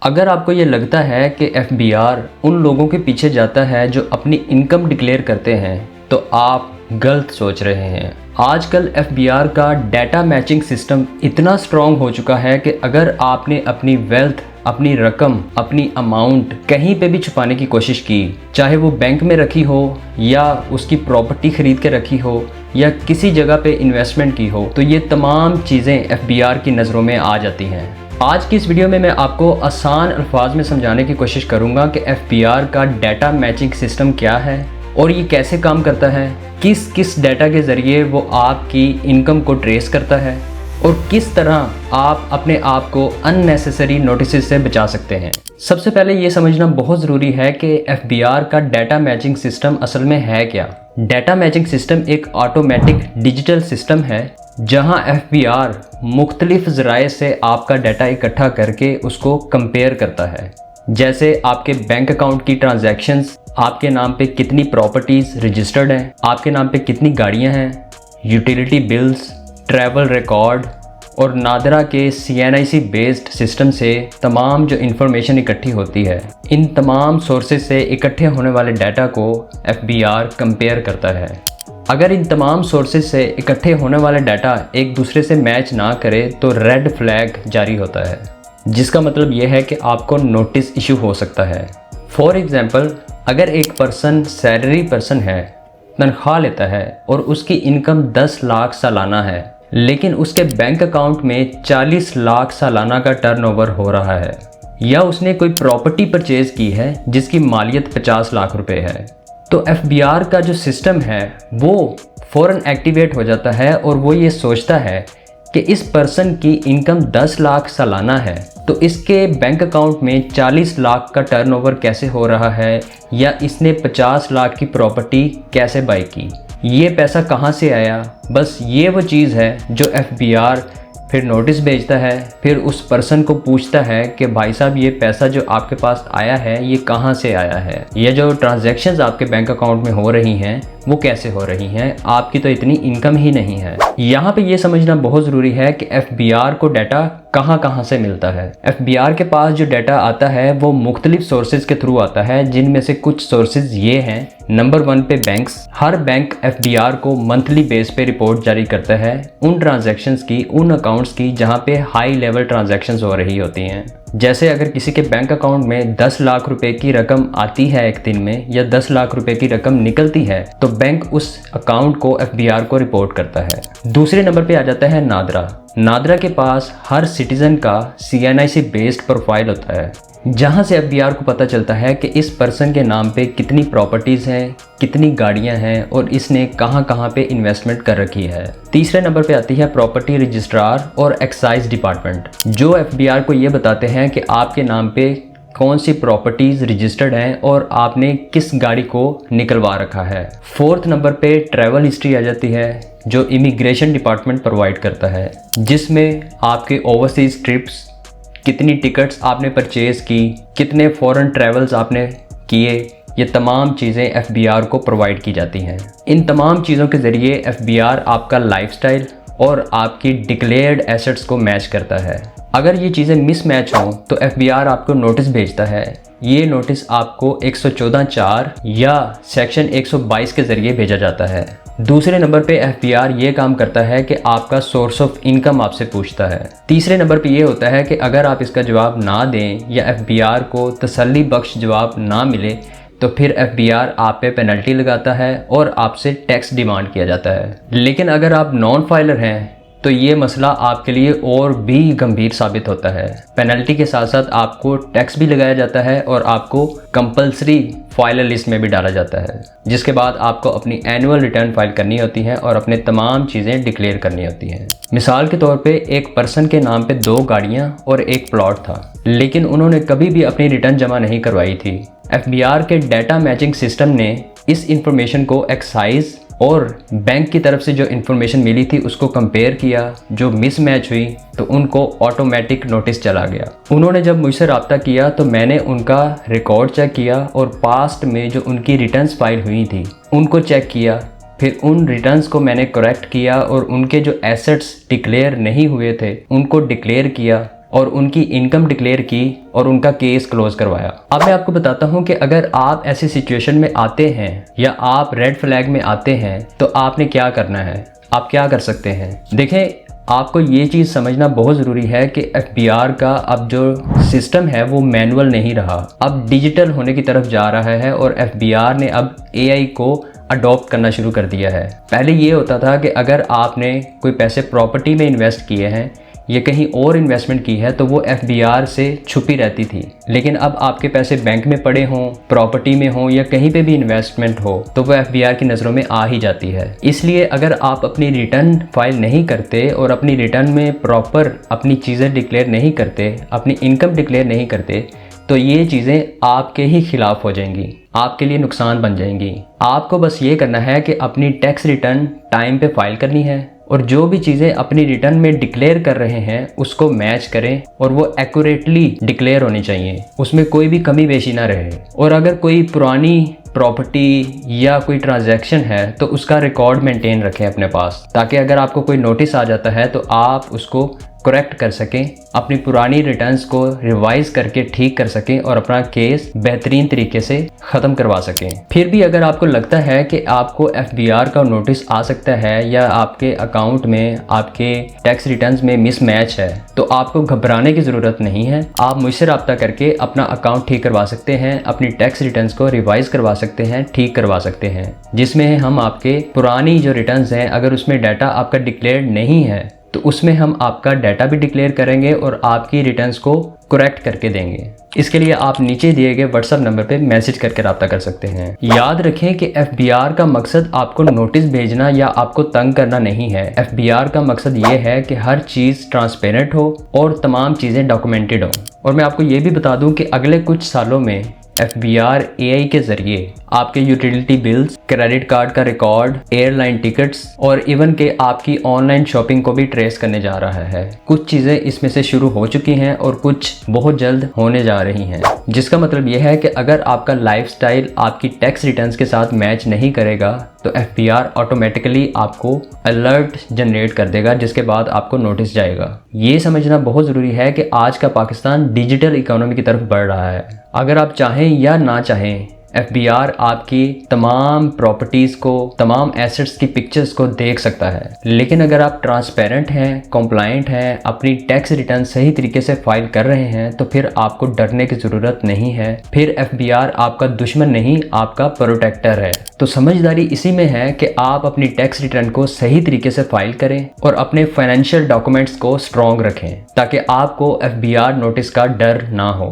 अगर आपको ये लगता है कि एफबीआर उन लोगों के पीछे जाता है जो अपनी इनकम डिक्लेयर करते हैं, तो आप गलत सोच रहे हैं। आजकल एफबीआर का डाटा मैचिंग सिस्टम इतना स्ट्रॉन्ग हो चुका है कि अगर आपने अपनी वेल्थ, अपनी रकम, अपनी अमाउंट कहीं पे भी छुपाने की कोशिश की, चाहे वो बैंक में रखी हो या उसकी प्रॉपर्टी खरीद के रखी हो या किसी जगह पे इन्वेस्टमेंट की हो, तो ये तमाम चीज़ें एफबीआर की नज़रों में आ जाती हैं। आज की इस वीडियो में मैं आपको आसान अल्फाज में समझाने की कोशिश करूंगा कि एफबीआर का डाटा मैचिंग सिस्टम क्या है और ये कैसे काम करता है, किस किस डाटा के ज़रिए वो आपकी इनकम को ट्रेस करता है और किस तरह आप अपने आप को अननेसेसरी नोटिस से बचा सकते हैं। सबसे पहले ये समझना बहुत ज़रूरी है कि एफबीआर का डाटा मैचिंग सिस्टम असल में है क्या। डाटा मैचिंग सिस्टम एक ऑटोमेटिक डिजिटल सिस्टम है जहां एफबीआर मुख्तलिफ ज़राए से आपका डाटा इकट्ठा करके उसको कंपेयर करता है। जैसे आपके बैंक अकाउंट की ट्रांजैक्शंस, आपके नाम पे कितनी प्रॉपर्टीज़ रजिस्टर्ड हैं, आपके नाम पे कितनी गाड़ियां हैं, यूटिलिटी बिल्स, ट्रैवल रिकॉर्ड और नादरा के CNIC बेस्ड सिस्टम से तमाम जो इन्फॉर्मेशन इकट्ठी होती है, इन तमाम सोर्सेज से इकट्ठे होने वाले डाटा को एफबीआर कंपेयर करता है। अगर इन तमाम सोर्सेज से इकट्ठे होने वाले डाटा एक दूसरे से मैच ना करे तो रेड फ्लैग जारी होता है, जिसका मतलब यह है कि आपको नोटिस इशू हो सकता है। फॉर एग्ज़ाम्पल, अगर एक पर्सन सैलरी पर्सन है, तनख्वाह लेता है और उसकी इनकम 10 लाख सालाना है, लेकिन उसके बैंक अकाउंट में 40 लाख सालाना का टर्नओवर हो रहा है, या उसने कोई प्रॉपर्टी परचेज़ की है जिसकी मालियत 50 लाख रुपए है, तो एफबीआर का जो सिस्टम है वो फ़ौरन एक्टिवेट हो जाता है और वो ये सोचता है कि इस पर्सन की इनकम 10 लाख सालाना है, तो इसके बैंक अकाउंट में 40 लाख का टर्नओवर कैसे हो रहा है, या इसने 50 लाख की प्रॉपर्टी कैसे बाई की, ये पैसा कहाँ से आया। बस ये वो चीज़ है जो एफबीआर फिर नोटिस भेजता है, फिर उस पर्सन को पूछता है कि भाई साहब ये पैसा जो आपके पास आया है ये कहाँ से आया है, ये जो ट्रांजैक्शंस आपके बैंक अकाउंट में हो रही हैं वो कैसे हो रही हैं, आपकी तो इतनी इनकम ही नहीं है। यहाँ पे ये समझना बहुत ज़रूरी है कि एफबीआर को डाटा कहाँ से मिलता है। एफबीआर के पास जो डाटा आता है वो मुख्तलिफ सोर्सेज के थ्रू आता है, जिनमें से कुछ सोर्सेज ये हैं। नंबर 1 पे बैंक्स। हर बैंक एफबीआर को मंथली बेस पे रिपोर्ट जारी करता है उन ट्रांजैक्शंस की, उन अकाउंट्स की जहाँ पे हाई लेवल ट्रांजैक्शंस हो रही होती हैं। जैसे अगर किसी के बैंक अकाउंट में 10 लाख रुपए की रकम आती है एक दिन में, या 10 लाख रुपए की रकम निकलती है, तो बैंक उस अकाउंट को एफबीआर को रिपोर्ट करता है। दूसरे नंबर पे आ जाता है नादरा। नादरा के पास हर सिटीजन का CNIC बेस्ड प्रोफाइल होता है, जहां से एफबीआर को पता चलता है कि इस पर्सन के नाम पे कितनी प्रॉपर्टीज़ हैं, कितनी गाड़ियां हैं और इसने कहां पे इन्वेस्टमेंट कर रखी है। तीसरे नंबर पे आती है प्रॉपर्टी रजिस्ट्रार और एक्साइज डिपार्टमेंट, जो एफबीआर को ये बताते हैं कि आपके नाम पे कौन सी प्रॉपर्टीज़ रजिस्टर्ड हैं और आपने किस गाड़ी को निकलवा रखा है। फोर्थ नंबर पे ट्रैवल हिस्ट्री आ जाती है, जो इमिग्रेशन डिपार्टमेंट प्रोवाइड करता है, जिसमें आपके ओवरसीज़ ट्रिप्स, कितनी टिकट्स आपने परचेज़ की, कितने फॉरेन ट्रैवल्स आपने किए, ये तमाम चीज़ें एफबीआर को प्रोवाइड की जाती हैं। इन तमाम चीज़ों के ज़रिए एफबीआर आपका लाइफस्टाइल और आपकी डिक्लेयर्ड एसेट्स को मैच करता है। अगर ये चीज़ें मिसमैच हों तो एफबीआर आपको नोटिस भेजता है। ये नोटिस आपको 114(4) या सेक्शन 122 के ज़रिए भेजा जाता है। दूसरे नंबर पे एफबीआर ये काम करता है कि आपका सोर्स ऑफ इनकम आपसे पूछता है। तीसरे नंबर पे ये होता है कि अगर आप इसका जवाब ना दें या एफबीआर को तसल्ली बख्श जवाब ना मिले, तो फिर एफबीआर आप पे पेनल्टी लगाता है और आपसे टैक्स डिमांड किया जाता है। लेकिन अगर आप नॉन फाइलर हैं तो ये मसला आपके लिए और भी गंभीर साबित होता है। पेनल्टी के साथ साथ आपको टैक्स भी लगाया जाता है और आपको कंपलसरी फाइलर लिस्ट में भी डाला जाता है, जिसके बाद आपको अपनी एनुअल रिटर्न फाइल करनी होती है और अपने तमाम चीज़ें डिक्लेयर करनी होती हैं। मिसाल के तौर पे एक पर्सन के नाम पे 2 गाड़ियाँ और एक प्लॉट था, लेकिन उन्होंने कभी भी अपनी रिटर्न जमा नहीं करवाई थी। एफबीआर के डाटा मैचिंग सिस्टम ने इस इंफॉर्मेशन को एक्साइज और बैंक की तरफ से जो इन्फॉर्मेशन मिली थी उसको कंपेयर किया, जो मिसमैच हुई तो उनको ऑटोमेटिक नोटिस चला गया। उन्होंने जब मुझसे रब्ता किया तो मैंने उनका रिकॉर्ड चेक किया और पास्ट में जो उनकी रिटर्न्स फाइल हुई थी उनको चेक किया। फिर उन रिटर्न्स को मैंने करेक्ट किया और उनके जो एसेट्स डिक्लेयर नहीं हुए थे उनको डिक्लेयर किया। और उनकी इनकम डिक्लेयर की और उनका केस क्लोज करवाया। अब मैं आपको बताता हूँ कि अगर आप ऐसी सिचुएशन में आते हैं या आप रेड फ्लैग में आते हैं तो आपने क्या करना है, आप क्या कर सकते हैं। देखें, आपको ये चीज़ समझना बहुत ज़रूरी है कि एफबीआर का अब जो सिस्टम है वो मैनुअल नहीं रहा, अब डिजिटल होने की तरफ जा रहा है और एफबीआर ने अब एआई को अडॉप्ट करना शुरू कर दिया है। पहले ये होता था कि अगर आपने कोई पैसे प्रॉपर्टी में इन्वेस्ट किए हैं या कहीं और इन्वेस्टमेंट की है तो वो एफबीआर से छुपी रहती थी, लेकिन अब आपके पैसे बैंक में पड़े हों, प्रॉपर्टी में हों या कहीं पे भी इन्वेस्टमेंट हो तो वो एफबीआर की नज़रों में आ ही जाती है। इसलिए अगर आप अपनी रिटर्न फाइल नहीं करते और अपनी रिटर्न में प्रॉपर अपनी चीज़ें डिक्लेयर नहीं करते, अपनी इनकम डिक्लेयर नहीं करते, तो ये चीज़ें आपके ही खिलाफ हो जाएंगी, आपके लिए नुकसान बन जाएंगी। आपको बस ये करना है कि अपनी टैक्स रिटर्न टाइम पे फाइल करनी है और जो भी चीज़ें अपनी रिटर्न में डिक्लेयर कर रहे हैं उसको मैच करें और वो एक्यूरेटली डिक्लेयर होनी चाहिए, उसमें कोई भी कमी बेशी ना रहे। और अगर कोई पुरानी प्रॉपर्टी या कोई ट्रांजैक्शन है तो उसका रिकॉर्ड मेंटेन रखें अपने पास, ताकि अगर आपको कोई नोटिस आ जाता है तो आप उसको करेक्ट कर सकें, अपनी पुरानी रिटर्न्स को रिवाइज करके ठीक कर सकें और अपना केस बेहतरीन तरीके से ख़त्म करवा सकें। फिर भी अगर आपको लगता है कि आपको एफबीआर का नोटिस आ सकता है या आपके अकाउंट में आपके टैक्स रिटर्न्स में मिसमैच है तो आपको घबराने की ज़रूरत नहीं है। आप मुझसे रब्ता करके अपना अकाउंट ठीक करवा सकते हैं, अपनी टैक्स रिटर्न्स को रिवाइज करवा सकते हैं, ठीक करवा सकते हैं, जिसमें हम आपके पुरानी जो रिटर्न्स हैं अगर उसमें डाटा आपका डिक्लेयर नहीं है तो उसमें हम आपका डाटा भी डिक्लेयर करेंगे और आपकी रिटर्न्स को करेक्ट करके देंगे। इसके लिए आप नीचे दिए गए व्हाट्सएप नंबर पे मैसेज करके रब्ता कर सकते हैं। याद रखें कि एफबीआर का मकसद आपको नोटिस भेजना या आपको तंग करना नहीं है। एफबीआर का मकसद ये है कि हर चीज़ ट्रांसपेरेंट हो और तमाम चीज़ें डॉक्यूमेंटेड हो। और मैं आपको ये भी बता दूं कि अगले कुछ सालों में एफबीआर एआई के ज़रिए आपके यूटिलिटी बिल्स, क्रेडिट कार्ड का रिकॉर्ड, एयरलाइन टिकट्स और इवन के आपकी ऑनलाइन शॉपिंग को भी ट्रेस करने जा रहा है। कुछ चीज़ें इसमें से शुरू हो चुकी हैं और कुछ बहुत जल्द होने जा रही हैं, जिसका मतलब यह है कि अगर आपका लाइफस्टाइल आपकी टैक्स रिटर्न्स के साथ मैच नहीं करेगा तो एफबीआर ऑटोमेटिकली आपको अलर्ट जनरेट कर देगा, जिसके बाद आपको नोटिस जाएगा। ये समझना बहुत ज़रूरी है कि आज का पाकिस्तान डिजिटल इकोनॉमी की तरफ बढ़ रहा है। अगर आप चाहें या ना चाहें, एफबीआर आपकी तमाम प्रॉपर्टीज़ को, तमाम एसेट्स की पिक्चर्स को देख सकता है, लेकिन अगर आप ट्रांसपेरेंट हैं, कॉम्प्लाइंट हैं, अपनी टैक्स रिटर्न सही तरीके से फाइल कर रहे हैं तो फिर आपको डरने की ज़रूरत नहीं है। फिर एफबीआर आपका दुश्मन नहीं, आपका प्रोटेक्टर है। तो समझदारी इसी में है कि आप अपनी टैक्स रिटर्न को सही तरीके से फाइल करें और अपने फाइनेंशियल डॉक्यूमेंट्स को स्ट्रॉन्ग रखें ताकि आपको एफबीआर नोटिस का डर ना हो।